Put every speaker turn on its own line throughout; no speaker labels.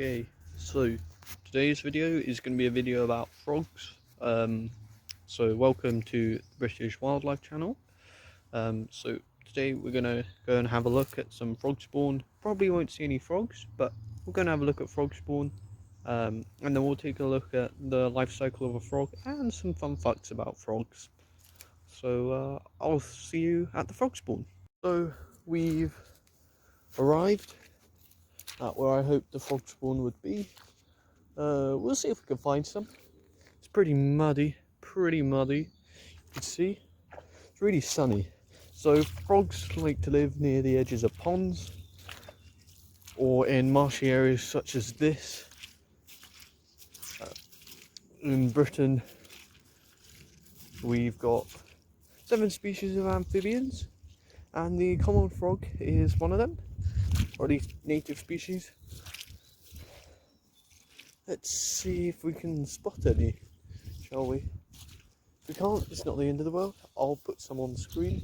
Okay, so today's video is going to be a video about frogs. So welcome to the British Wildlife Channel. So today we're going to go and have a look at some frog spawn. Probably won't see any frogs, but we're going to have a look at frog spawn. And then we'll take a look at the life cycle of a frog and some fun facts about frogs. So I'll see you at the frog spawn. So we've arrived at where I hoped the frog spawn would be. We'll see if we can find some. It's pretty muddy. You can see it's really sunny. So frogs like to live near the edges of ponds or in marshy areas such as this. In Britain we've got 7 species of amphibians, and the common frog is one of them, or at least native species. Let's see if we can spot any, shall we? If we can't, it's not the end of the world. I'll put some on the screen,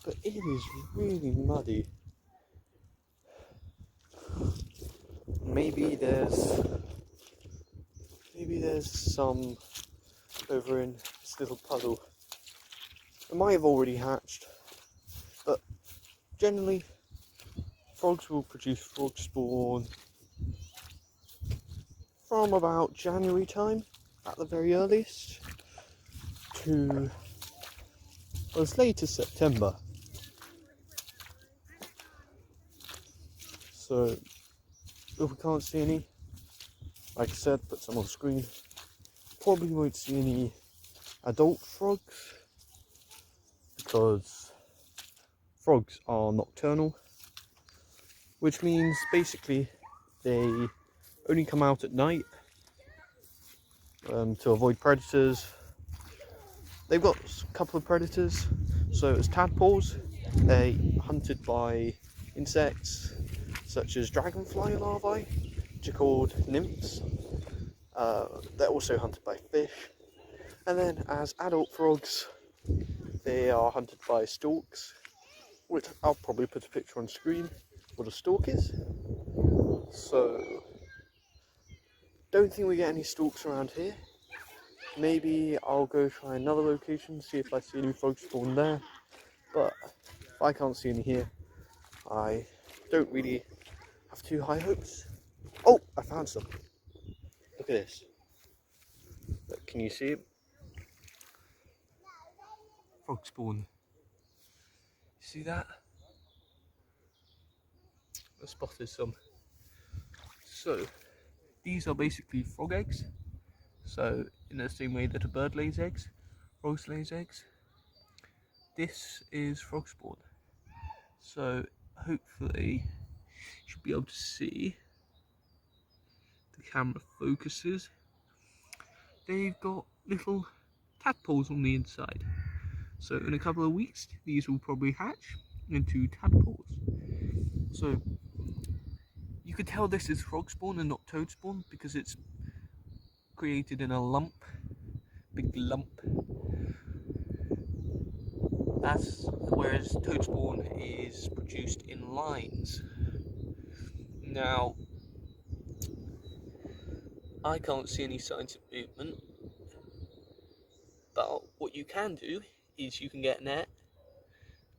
but it is really muddy. Maybe there's some over in this little puddle. It might have already hatched, but generally frogs will produce frog spawn from about January time at the very earliest to as late as September. So if we can't see any, like I said, put some on screen. Probably won't see any adult frogs because frogs are nocturnal, which means basically they only come out at night to avoid predators. They've got a couple of predators. So as tadpoles, they're hunted by insects such as dragonfly larvae, which are called nymphs. They're also hunted by fish. And then as adult frogs, they are hunted by storks, which I'll probably put a picture on screen what a stork is. So don't think we get any storks around here. Maybe I'll go try another location, see if I see any frog spawn there. But if I can't see any here, I don't really have too high hopes. Oh, I found some. Look at this. Look, can you see it? Frog spawn. See that? I spotted some. So these are basically frog eggs. So in the same way that a bird lays eggs, frogs lays eggs. This is frog spawn. So hopefully you should be able to see. The camera focuses. They've got little tadpoles on the inside. So in a couple of weeks these will probably hatch into tadpoles. So you could tell this is frog spawn and not toad spawn because it's created in a lump, big lump. Whereas toad spawn is produced in lines. Now, I can't see any signs of movement, but what you can do is you can get a net,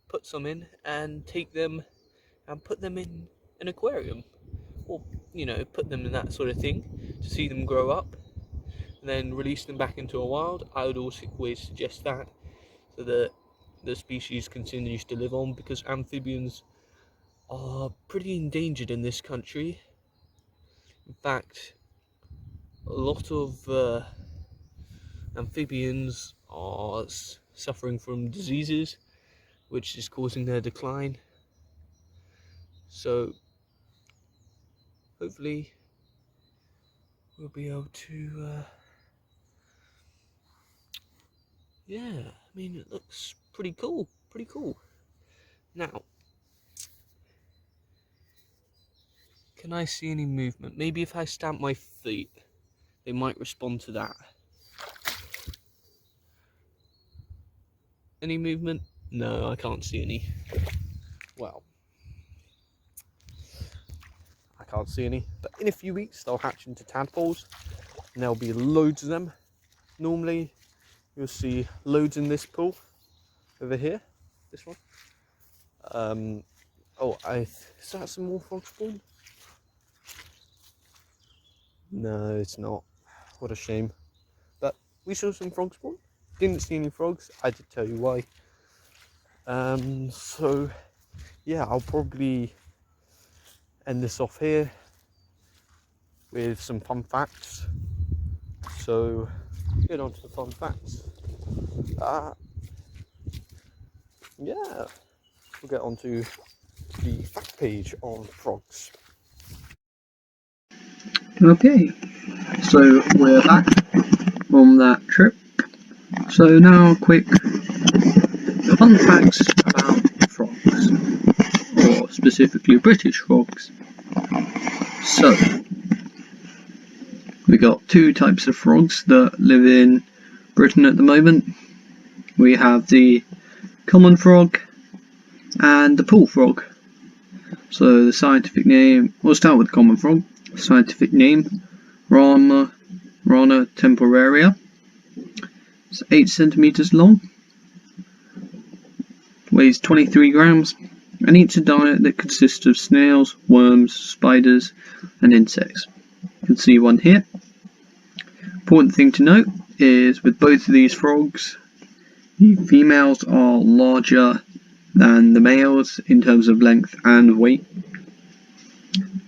put some in, and take them and put them in an aquarium, or put them in that sort of thing to see them grow up, and then release them back into a wild. I would always suggest that, so that the species continues to live on, because amphibians are pretty endangered in this country. In fact, a lot of amphibians are suffering from diseases which is causing their decline. So hopefully we'll be able to yeah, I mean, it looks pretty cool. Now, can I see any movement? Maybe if I stamp my feet, they might respond to that. Any movement? No, I can't see any. Well, I can't see any, but in a few weeks they'll hatch into tadpoles and there'll be loads of them. Normally you'll see loads in this pool over here, this one. Is that some more frog spawn? No, it's not. What a shame. But we saw some frog spawn. Didn't see any frogs. I did tell you why. So yeah, I'll probably end this off here with some fun facts. So get on to the fun facts. Yeah, we'll get on to the fact page on frogs.
Okay, so we're back from that trip. So now quick fun facts about frogs, or specifically British frogs. So we got two types of frogs that live in Britain at the moment. We have the common frog and the pool frog. So the scientific name, we'll start with the common frog. Scientific name, Rana temporaria. It's 8 centimeters long, weighs 23 grams, and eats a diet that consists of snails, worms, spiders, and insects. You can see one here. Important thing to note is with both of these frogs, the females are larger than the males in terms of length and weight.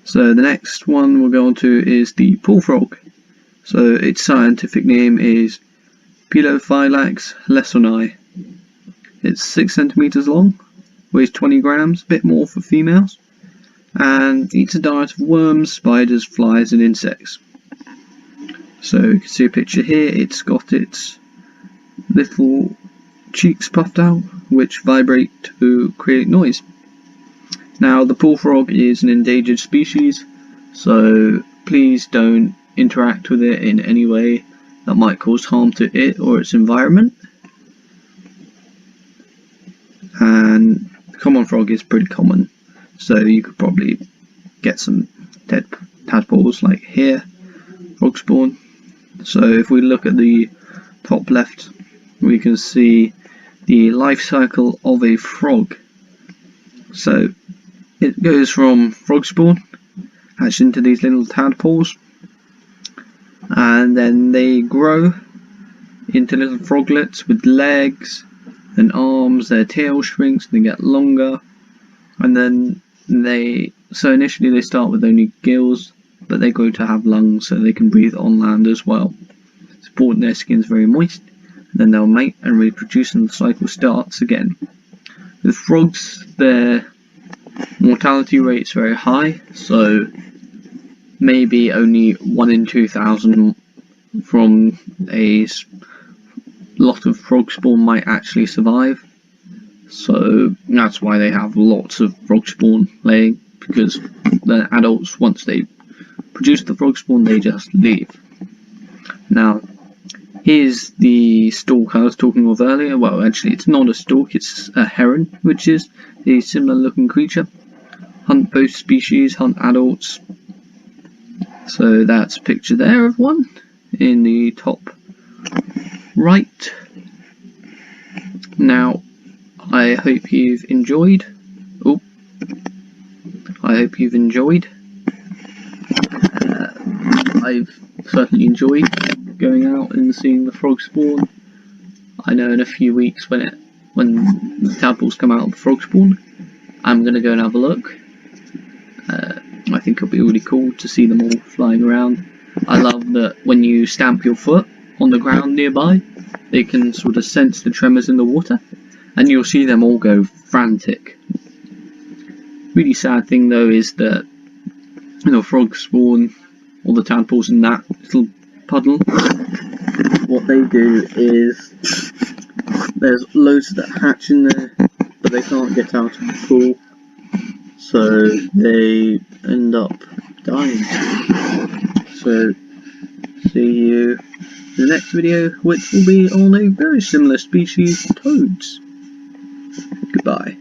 So the next one we'll go on to is the pool frog. So its scientific name is Pelophylax lesoni. It's 6 centimeters long, weighs 20 grams, a bit more for females, and eats a diet of worms, spiders, flies, and insects. So you can see a picture here. It's got its little cheeks puffed out, which vibrate to create noise. Now, the pool frog is an endangered species, so please don't interact with it in any way that might cause harm to it or its environment. And the common frog is pretty common, so you could probably get some dead tadpoles like here, frog spawn. So if we look at the top left, we can see the life cycle of a frog. So it goes from frog spawn, hatch into these little tadpoles, and then they grow into little froglets with legs and arms. Their tail shrinks, they get longer, and then so initially they start with only gills, but they grow to have lungs so they can breathe on land as well. It's important their skin's very moist, and then they'll mate and reproduce and the cycle starts again. With frogs, their mortality rate's very high, so maybe only 1 in 2,000 from a lot of frog spawn might actually survive. So that's why they have lots of frog spawn laying, because the adults, once they produce the frog spawn, they just leave. Now, here's the stork I was talking of earlier. Well, actually it's not a stork, it's a heron, which is a similar looking creature. Hunt both species, hunt adults. So that's a picture there of one in the top right. Now, I hope you've enjoyed. I've certainly enjoyed going out and seeing the frog spawn. I know in a few weeks when the tadpoles come out of the frog spawn, I'm going to go and have a look. I think it'll be really cool to see them all flying around. I love that when you stamp your foot on the ground nearby, they can sort of sense the tremors in the water, and you'll see them all go frantic. Really sad thing though is that frogs spawn, all the tadpoles in that little puddle. What they do is, there's loads that hatch in there, but they can't get out of the pool, so they end up dying. So see you in the next video, which will be on a very similar species, toads. Goodbye.